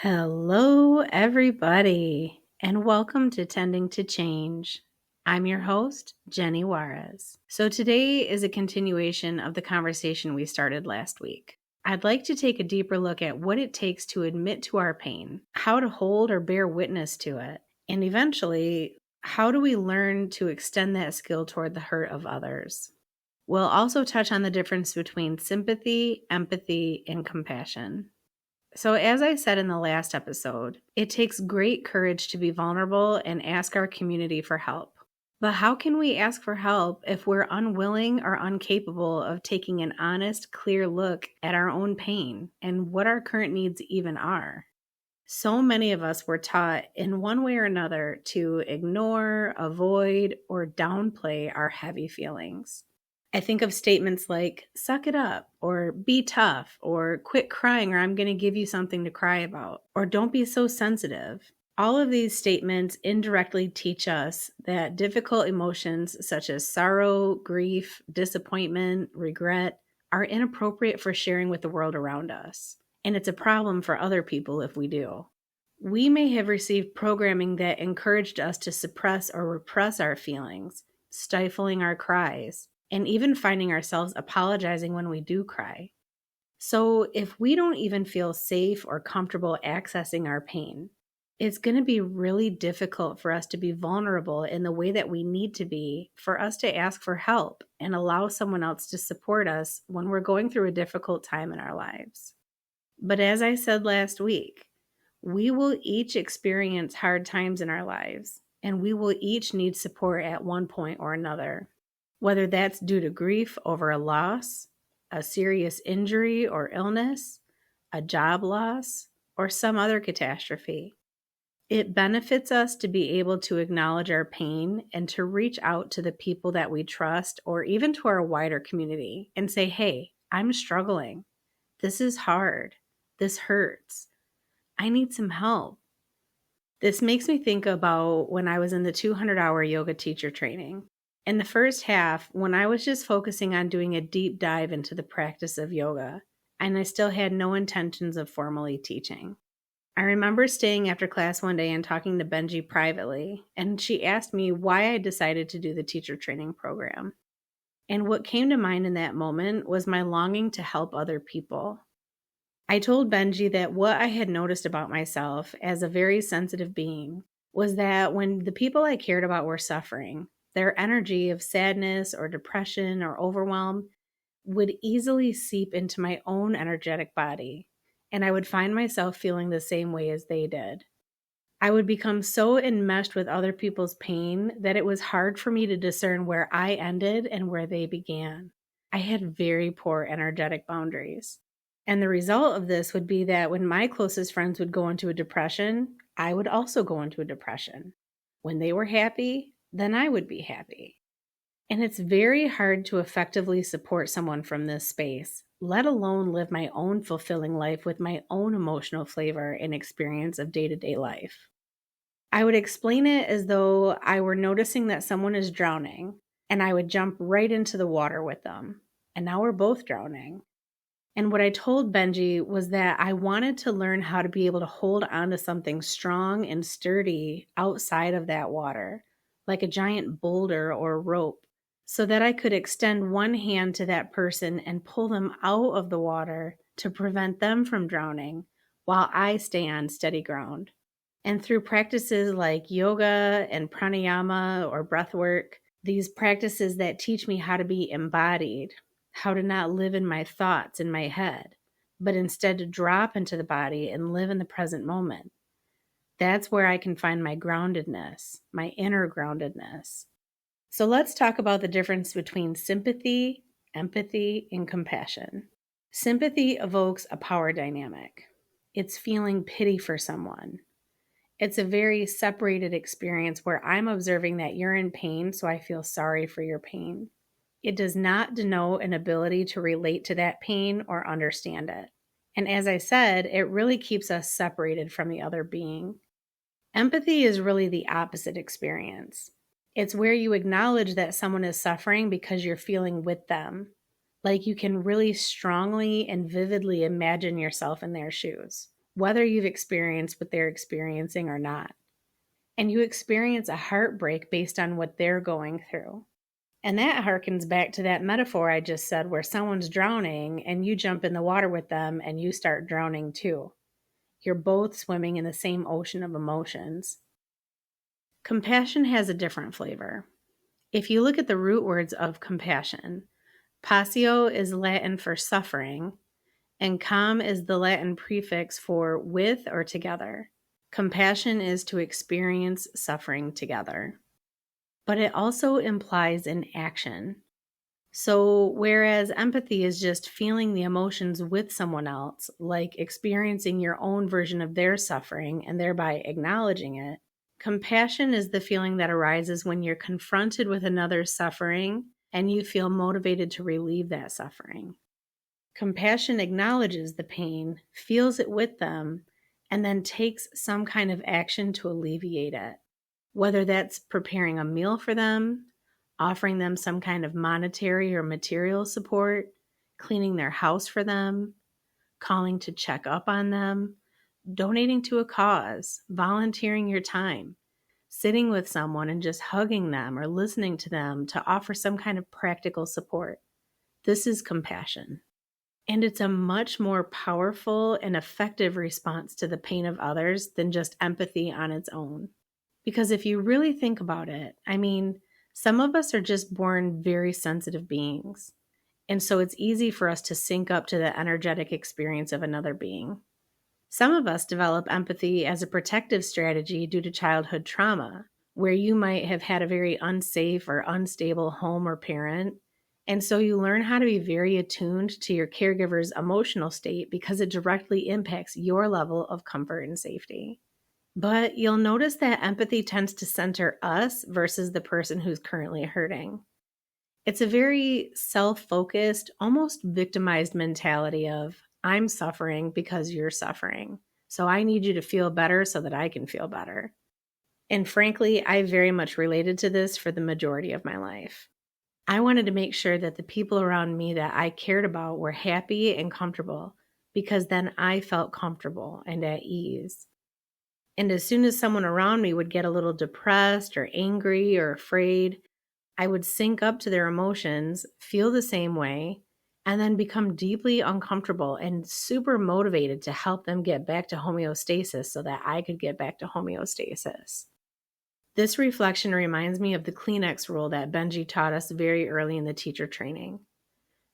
Hello, everybody, and welcome to Tending to Change. I'm your host, Jenny Juarez. So today is a continuation of the conversation we started last week. I'd like to take a deeper look at what it takes to admit to our pain, how to hold or bear witness to it, and eventually, how do we learn to extend that skill toward the hurt of others. We'll also touch on the difference between sympathy, empathy, and compassion. So, as I said in the last episode, it takes great courage to be vulnerable and ask our community for help. But how can we ask for help if we're unwilling or incapable of taking an honest, clear look at our own pain and what our current needs even are? So many of us were taught in one way or another to ignore, avoid, or downplay our heavy feelings. I think of statements like, suck it up, or be tough, or quit crying, or I'm going to give you something to cry about, or don't be so sensitive. All of these statements indirectly teach us that difficult emotions such as sorrow, grief, disappointment, regret are inappropriate for sharing with the world around us. And it's a problem for other people if we do. We may have received programming that encouraged us to suppress or repress our feelings, stifling our cries, and even finding ourselves apologizing when we do cry. So if we don't even feel safe or comfortable accessing our pain, it's going to be really difficult for us to be vulnerable in the way that we need to be for us to ask for help and allow someone else to support us when we're going through a difficult time in our lives. But as I said last week, we will each experience hard times in our lives, and we will each need support at one point or another. Whether that's due to grief over a loss, a serious injury or illness, a job loss, or some other catastrophe. It benefits us to be able to acknowledge our pain and to reach out to the people that we trust or even to our wider community and say, hey, I'm struggling. This is hard. This hurts. I need some help. This makes me think about when I was in the 200-hour yoga teacher training. In the first half, when I was just focusing on doing a deep dive into the practice of yoga, and I still had no intentions of formally teaching. I remember staying after class one day and talking to Benji privately, and she asked me why I decided to do the teacher training program. And what came to mind in that moment was my longing to help other people. I told Benji that what I had noticed about myself as a very sensitive being was that when the people I cared about were suffering, their energy of sadness or depression or overwhelm would easily seep into my own energetic body, and I would find myself feeling the same way as they did. I would become so enmeshed with other people's pain that it was hard for me to discern where I ended and where they began. I had very poor energetic boundaries. And the result of this would be that when my closest friends would go into a depression, I would also go into a depression. When they were happy, then I would be happy. And it's very hard to effectively support someone from this space, let alone live my own fulfilling life with my own emotional flavor and experience of day-to-day life. I would explain it as though I were noticing that someone is drowning, and I would jump right into the water with them. And now we're both drowning. And what I told Benji was that I wanted to learn how to be able to hold on to something strong and sturdy outside of that water, like a giant boulder or rope, so that I could extend one hand to that person and pull them out of the water to prevent them from drowning while I stay on steady ground. And through practices like yoga and pranayama or breath work, these practices that teach me how to be embodied, how to not live in my thoughts in my head, but instead to drop into the body and live in the present moment. That's where I can find my groundedness, my inner groundedness. So let's talk about the difference between sympathy, empathy, and compassion. Sympathy evokes a power dynamic. It's feeling pity for someone. It's a very separated experience where I'm observing that you're in pain, so I feel sorry for your pain. It does not denote an ability to relate to that pain or understand it. And as I said, it really keeps us separated from the other being. Empathy is really the opposite experience. It's where you acknowledge that someone is suffering because you're feeling with them. Like you can really strongly and vividly imagine yourself in their shoes. whether you've experienced what they're experiencing or not. And you experience a heartbreak based on what they're going through. And that harkens back to that metaphor I just said, where someone's drowning and you jump in the water with them and you start drowning too. You're both swimming in the same ocean of emotions. Compassion has a different flavor. If you look at the root words of compassion, passio is Latin for suffering, and com is the Latin prefix for with or together. Compassion is to experience suffering together. But it also implies an action. So whereas empathy is just feeling the emotions with someone else, like experiencing your own version of their suffering and thereby acknowledging it, compassion is the feeling that arises when you're confronted with another's suffering and you feel motivated to relieve that suffering. Compassion acknowledges the pain, feels it with them, and then takes some kind of action to alleviate it. Whether that's preparing a meal for them, offering them some kind of monetary or material support, cleaning their house for them, calling to check up on them, donating to a cause, volunteering your time, sitting with someone and just hugging them or listening to them to offer some kind of practical support. This is compassion. And it's a much more powerful and effective response to the pain of others than just empathy on its own. Because if you really think about it, some of us are just born very sensitive beings. And so it's easy for us to sync up to the energetic experience of another being. Some of us develop empathy as a protective strategy due to childhood trauma, where you might have had a very unsafe or unstable home or parent. And so you learn how to be very attuned to your caregiver's emotional state because it directly impacts your level of comfort and safety. But you'll notice that empathy tends to center us versus the person who's currently hurting. It's a very self-focused, almost victimized mentality of, I'm suffering because you're suffering. So I need you to feel better so that I can feel better. And frankly, I very much related to this for the majority of my life. I wanted to make sure that the people around me that I cared about were happy and comfortable, because then I felt comfortable and at ease. And as soon as someone around me would get a little depressed or angry or afraid, I would sync up to their emotions, feel the same way, and then become deeply uncomfortable and super motivated to help them get back to homeostasis so that I could get back to homeostasis. This reflection reminds me of the Kleenex rule that Benji taught us very early in the teacher training.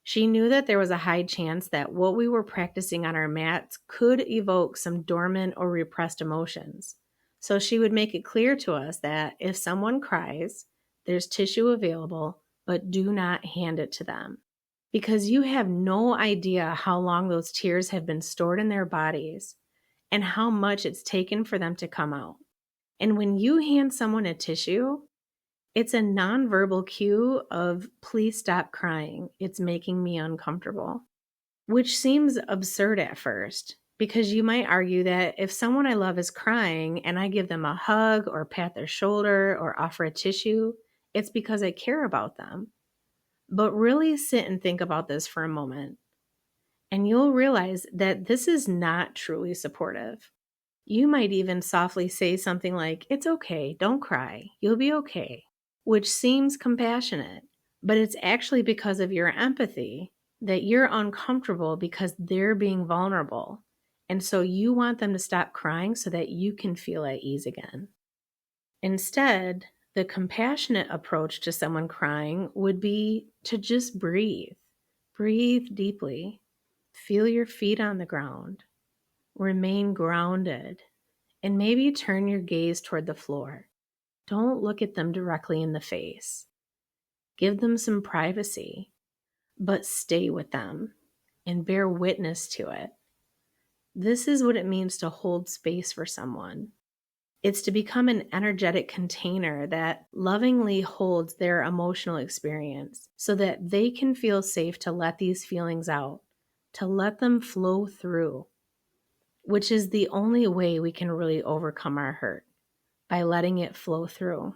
She knew that there was a high chance that what we were practicing on our mats could evoke some dormant or repressed emotions. So she would make it clear to us that if someone cries, there's tissue available, but do not hand it to them. Because you have no idea how long those tears have been stored in their bodies and how much it's taken for them to come out. And when you hand someone a tissue, it's a nonverbal cue of, please stop crying. It's making me uncomfortable. Which seems absurd at first, because you might argue that if someone I love is crying and I give them a hug or pat their shoulder or offer a tissue, it's because I care about them. But really sit and think about this for a moment, and you'll realize that this is not truly supportive. You might even softly say something like, it's okay, don't cry, you'll be okay, which seems compassionate, but it's actually because of your empathy that you're uncomfortable because they're being vulnerable. And so you want them to stop crying so that you can feel at ease again. Instead, the compassionate approach to someone crying would be to just breathe. Breathe deeply. Feel your feet on the ground. Remain grounded. And maybe turn your gaze toward the floor. Don't look at them directly in the face. Give them some privacy, but stay with them and bear witness to it. This is what it means to hold space for someone. It's to become an energetic container that lovingly holds their emotional experience so that they can feel safe to let these feelings out, to let them flow through, which is the only way we can really overcome our hurt, by letting it flow through.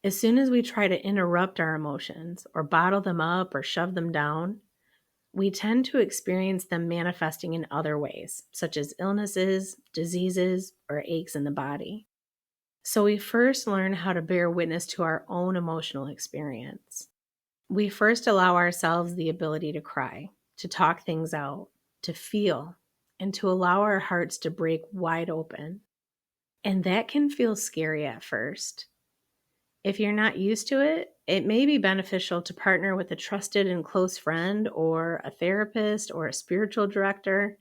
As soon as we try to interrupt our emotions or bottle them up or shove them down, we tend to experience them manifesting in other ways, such as illnesses, diseases, or aches in the body. So we first learn how to bear witness to our own emotional experience. We first allow ourselves the ability to cry, to talk things out, to feel, and to allow our hearts to break wide open. And that can feel scary at first. If you're not used to it, it may be beneficial to partner with a trusted and close friend or a therapist or a spiritual director,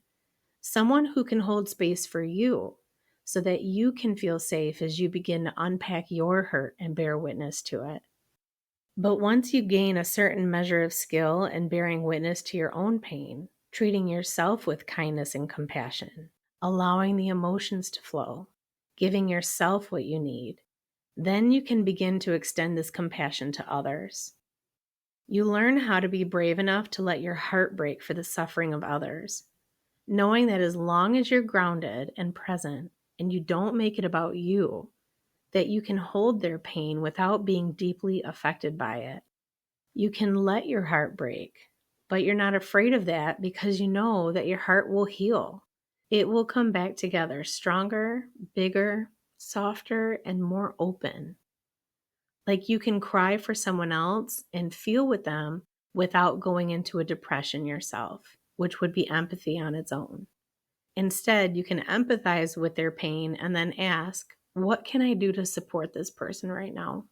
someone who can hold space for you so that you can feel safe as you begin to unpack your hurt and bear witness to it. But once you gain a certain measure of skill in bearing witness to your own pain, treating yourself with kindness and compassion, allowing the emotions to flow, giving yourself what you need, then you can begin to extend this compassion to others. You learn how to be brave enough to let your heart break for the suffering of others, knowing that as long as you're grounded and present and you don't make it about you, that you can hold their pain without being deeply affected by it. You can let your heart break, but you're not afraid of that because you know that your heart will heal. It will come back together stronger, bigger, softer, and more open. Like you can cry for someone else and feel with them without going into a depression yourself, which would be empathy on its own. Instead, you can empathize with their pain and then ask, what can I do to support this person right now?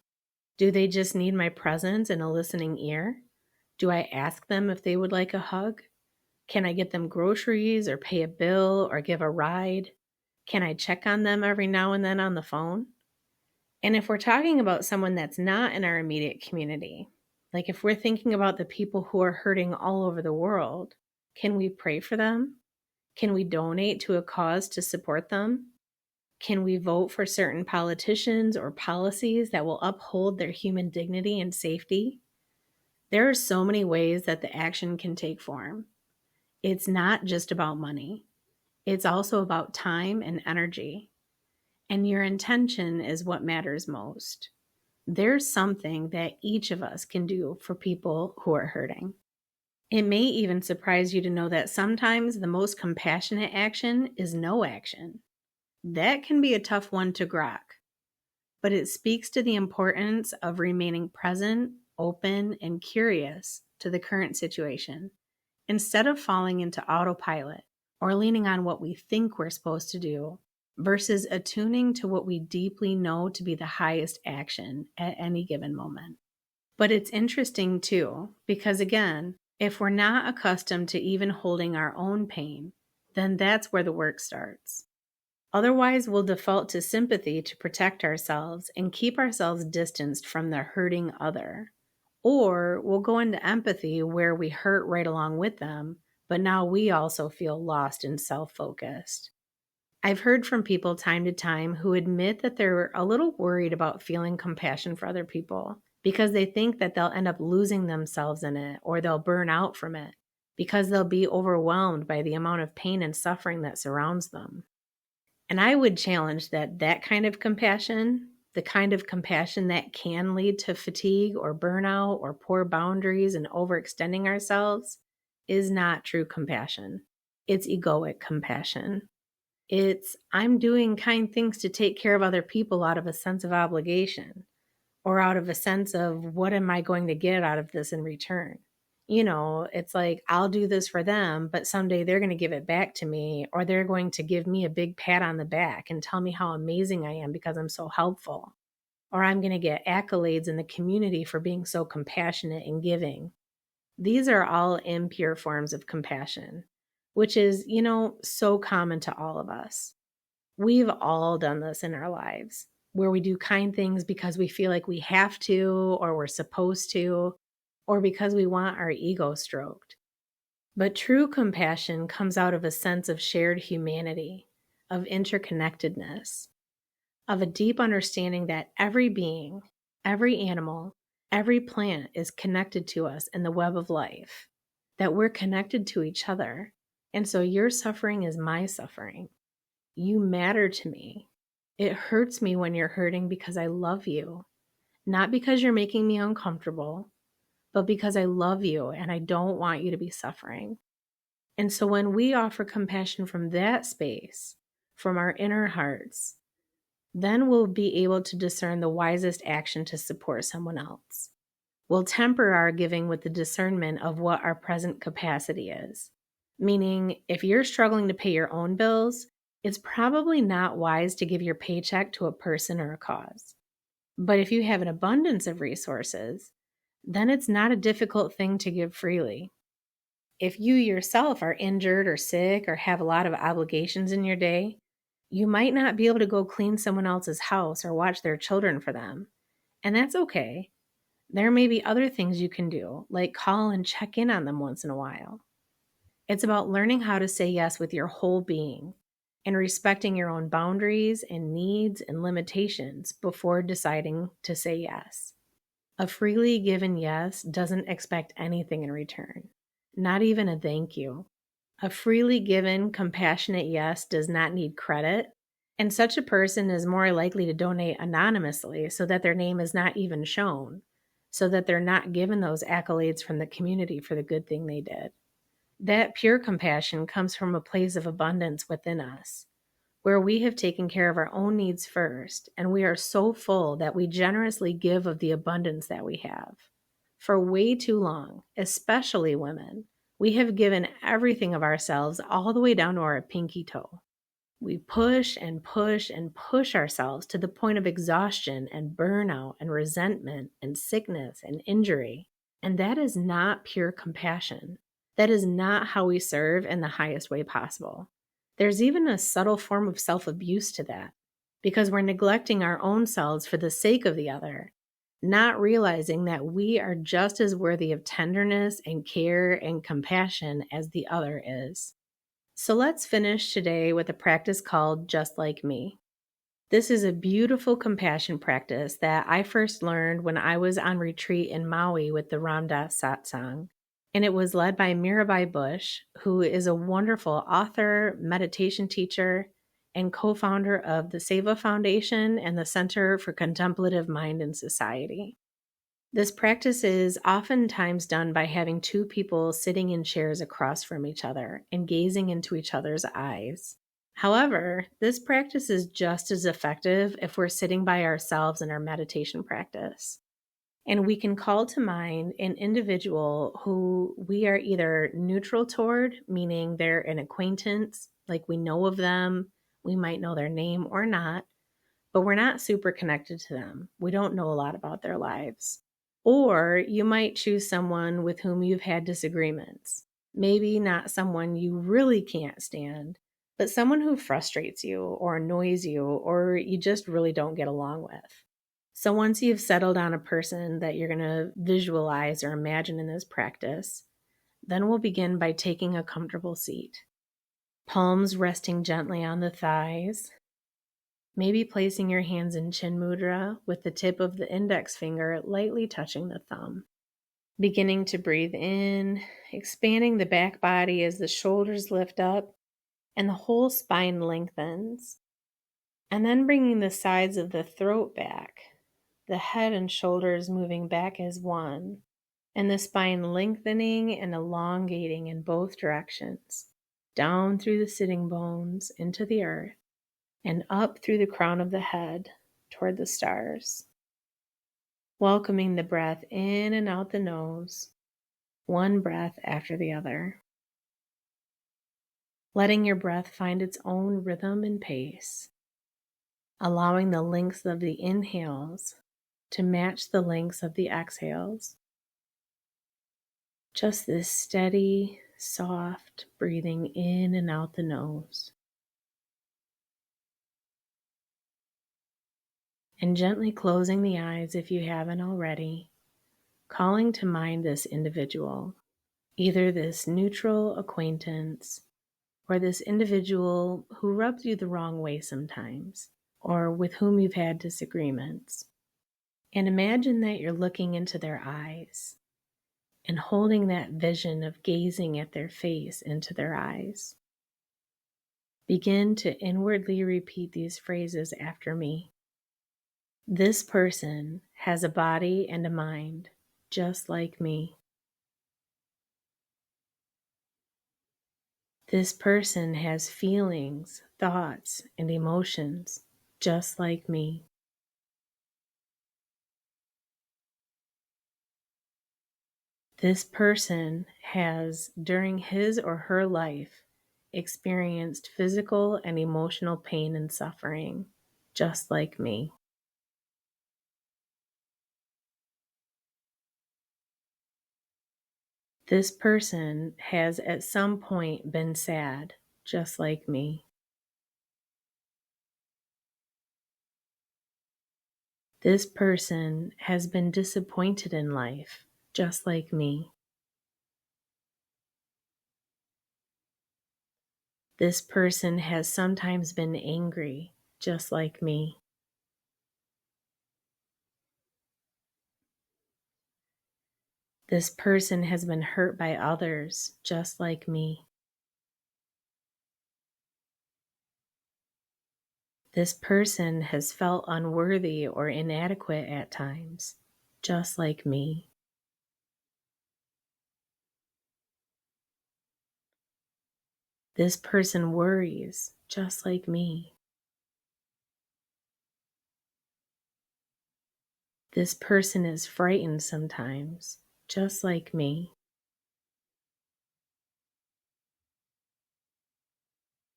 Do they just need my presence and a listening ear? Do I ask them if they would like a hug? Can I get them groceries or pay a bill or give a ride? Can I check on them every now and then on the phone? And if we're talking about someone that's not in our immediate community, like if we're thinking about the people who are hurting all over the world, can we pray for them? Can we donate to a cause to support them? Can we vote for certain politicians or policies that will uphold their human dignity and safety? There are so many ways that the action can take form. It's not just about money. It's also about time and energy. And your intention is what matters most. There's something that each of us can do for people who are hurting. It may even surprise you to know that sometimes the most compassionate action is no action. That can be a tough one to grok, but it speaks to the importance of remaining present, open, and curious to the current situation, instead of falling into autopilot or leaning on what we think we're supposed to do, versus attuning to what we deeply know to be the highest action at any given moment. But it's interesting too, because again, if we're not accustomed to even holding our own pain, then that's where the work starts. Otherwise, we'll default to sympathy to protect ourselves and keep ourselves distanced from the hurting other. Or we'll go into empathy where we hurt right along with them, but now we also feel lost and self-focused. I've heard from people time to time who admit that they're a little worried about feeling compassion for other people because they think that they'll end up losing themselves in it or they'll burn out from it because they'll be overwhelmed by the amount of pain and suffering that surrounds them. And I would challenge that kind of compassion, the kind of compassion that can lead to fatigue or burnout or poor boundaries and overextending ourselves, is not true compassion. It's egoic compassion. It's, I'm doing kind things to take care of other people out of a sense of obligation or out of a sense of what am I going to get out of this in return? You know, it's like, I'll do this for them, but someday they're going to give it back to me, or they're going to give me a big pat on the back and tell me how amazing I am because I'm so helpful. Or I'm going to get accolades in the community for being so compassionate and giving. These are all impure forms of compassion, which is, so common to all of us. We've all done this in our lives, where we do kind things because we feel like we have to, or we're supposed to, or because we want our ego stroked. But true compassion comes out of a sense of shared humanity, of interconnectedness, of a deep understanding that every being, every animal, every plant is connected to us in the web of life, that we're connected to each other. And so your suffering is my suffering. You matter to me. It hurts me when you're hurting because I love you, not because you're making me uncomfortable, but because I love you and I don't want you to be suffering. And so when we offer compassion from that space, from our inner hearts, then we'll be able to discern the wisest action to support someone else. We'll temper our giving with the discernment of what our present capacity is. Meaning, if you're struggling to pay your own bills, it's probably not wise to give your paycheck to a person or a cause. But if you have an abundance of resources, then it's not a difficult thing to give freely. If you yourself are injured or sick or have a lot of obligations in your day, you might not be able to go clean someone else's house or watch their children for them. And that's okay. There may be other things you can do, like call and check in on them once in a while. It's about learning how to say yes with your whole being and respecting your own boundaries and needs and limitations before deciding to say yes. A freely given yes doesn't expect anything in return, not even a thank you. A freely given, compassionate yes does not need credit, and such a person is more likely to donate anonymously so that their name is not even shown, so that they're not given those accolades from the community for the good thing they did. That pure compassion comes from a place of abundance within us, where we have taken care of our own needs first, and we are so full that we generously give of the abundance that we have. For way too long, especially women, we have given everything of ourselves all the way down to our pinky toe. We push and push and push ourselves to the point of exhaustion and burnout and resentment and sickness and injury. And that is not pure compassion. That is not how we serve in the highest way possible. There's even a subtle form of self-abuse to that, because we're neglecting our own selves for the sake of the other, not realizing that we are just as worthy of tenderness and care and compassion as the other is. So let's finish today with a practice called Just Like Me. This is a beautiful compassion practice that I first learned when I was on retreat in Maui with the Ram Dass satsang. And it was led by Mirabai Bush, who is a wonderful author, meditation teacher, and co-founder of the Seva Foundation and the Center for Contemplative Mind and Society. This practice is oftentimes done by having two people sitting in chairs across from each other and gazing into each other's eyes. However, this practice is just as effective if we're sitting by ourselves in our meditation practice. And we can call to mind an individual who we are either neutral toward, meaning they're an acquaintance, like we know of them, we might know their name or not, but we're not super connected to them. We don't know a lot about their lives. Or you might choose someone with whom you've had disagreements. Maybe not someone you really can't stand, but someone who frustrates you or annoys you or you just really don't get along with. So once you've settled on a person that you're going to visualize or imagine in this practice, then we'll begin by taking a comfortable seat. Palms resting gently on the thighs. Maybe placing your hands in chin mudra with the tip of the index finger lightly touching the thumb. Beginning to breathe in, expanding the back body as the shoulders lift up and the whole spine lengthens. And then bringing the sides of the throat back, the head and shoulders moving back as one, and the spine lengthening and elongating in both directions, down through the sitting bones into the earth, and up through the crown of the head toward the stars. Welcoming the breath in and out the nose, one breath after the other. Letting your breath find its own rhythm and pace. Allowing the lengths of the inhales to match the lengths of the exhales. Just this steady, soft breathing in and out the nose. And gently closing the eyes if you haven't already, calling to mind this individual, either this neutral acquaintance or this individual who rubs you the wrong way sometimes, or with whom you've had disagreements. And imagine that you're looking into their eyes and holding that vision of gazing at their face into their eyes. Begin to inwardly repeat these phrases after me. This person has a body and a mind. just like me. This person has feelings, thoughts, and emotions, just like me. This person has, during his or her life, experienced physical and emotional pain and suffering, just like me. This person has at some point been sad, just like me. This person has been disappointed in life, just like me. This person has sometimes been angry, just like me. This person has been hurt by others, just like me. This person has felt unworthy or inadequate at times, just like me. This person worries, just like me. This person is frightened sometimes, just like me.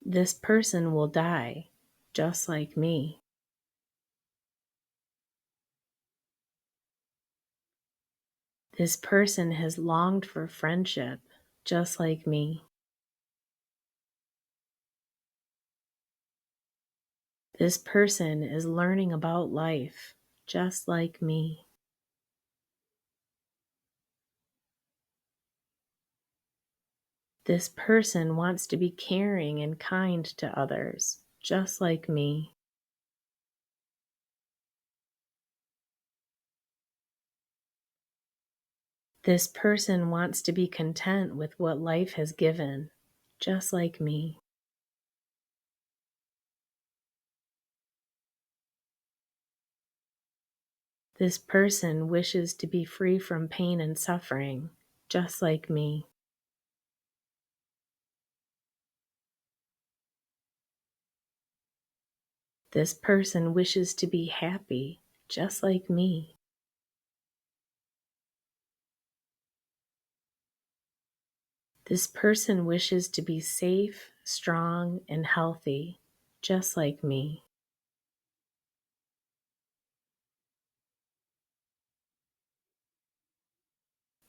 This person will die, just like me. This person has longed for friendship, just like me. This person is learning about life, just like me. This person wants to be caring and kind to others, just like me. This person wants to be content with what life has given, just like me. This person wishes to be free from pain and suffering, just like me. This person wishes to be happy, just like me. This person wishes to be safe, strong, and healthy, just like me.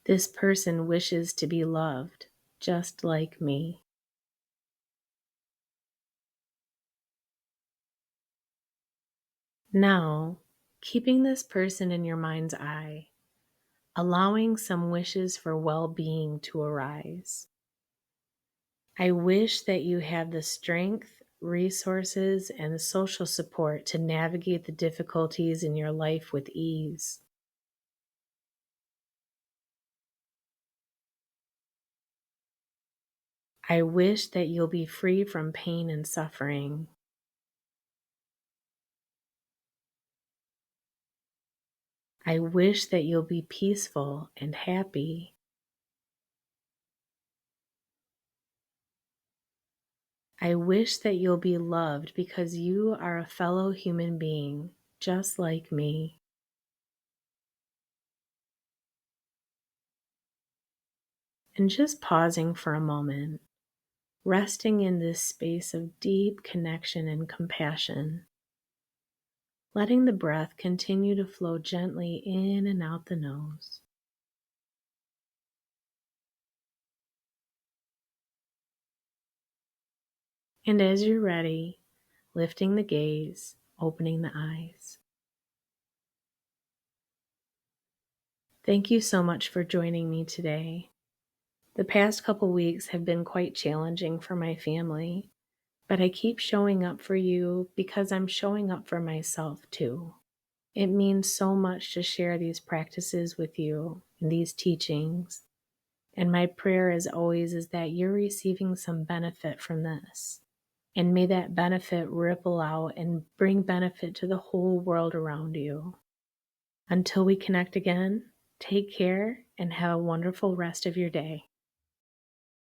This person wishes to be loved, just like me. Now, keeping this person in your mind's eye, allowing some wishes for well-being to arise. I wish that you had the strength, resources, and social support to navigate the difficulties in your life with ease. I wish that you'll be free from pain and suffering. I wish that you'll be peaceful and happy. I wish that you'll be loved because you are a fellow human being, just like me. And just pausing for a moment, resting in this space of deep connection and compassion, letting the breath continue to flow gently in and out the nose. And as you're ready, lifting the gaze, opening the eyes. Thank you so much for joining me today. The past couple weeks have been quite challenging for my family, but I keep showing up for you because I'm showing up for myself too. It means so much to share these practices with you and these teachings. And my prayer as always is that you're receiving some benefit from this. And may that benefit ripple out and bring benefit to the whole world around you. Until we connect again, Take care and have a wonderful rest of your day.